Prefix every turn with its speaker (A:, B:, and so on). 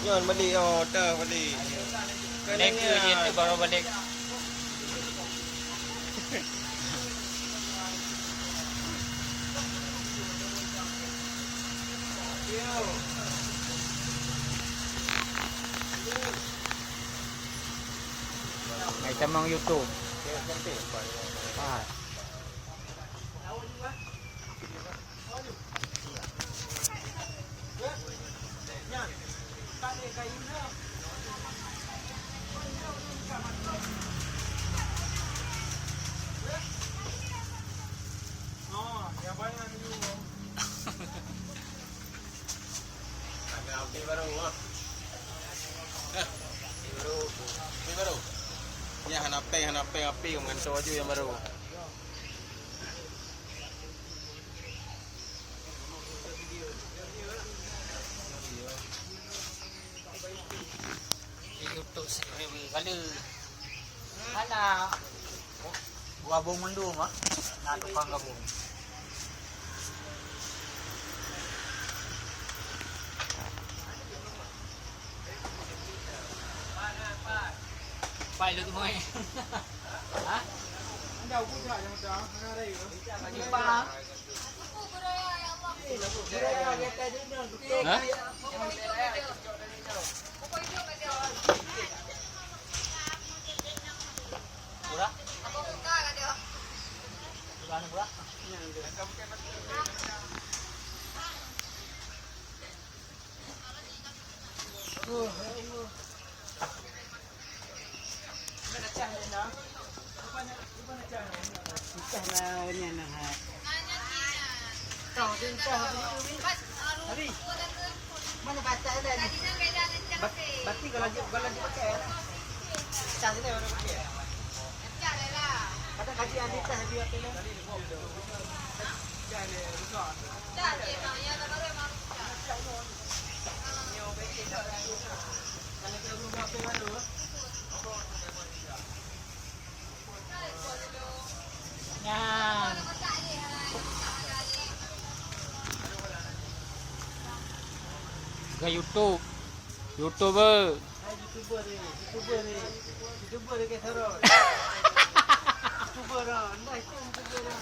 A: Yon balik order balik.
B: Leka je tu baru balik. Ngày chăm mong YouTube.
A: Api baru ah. Api baru. Ya hanape api mengantar baju yang baru.
B: YouTube kali mana wabung mundu mah nak tukang gabung pai lu tu mai ha anda udah yang dah ada itu lagi pa budaya dia tadi ni ha Pura? Apa buka kan dia? Bukan pura? Mana cah ni nak? Rupanya cah ni. Cah lah ni nak. Kau dia cah ni. Hari. Mana baca dia ni? Bati kalau pakai. Cah ni baru pakai. Kata kaji anda cah dia tu lah. Cah dia besar. Cah dia yang baru memang. Nyo beki dah. Kalau kita rumah apa baru? Nah. Ke YouTube. YouTuber. YouTuber dia ke Sarot. YouTuber dah, anda itu YouTuber dah.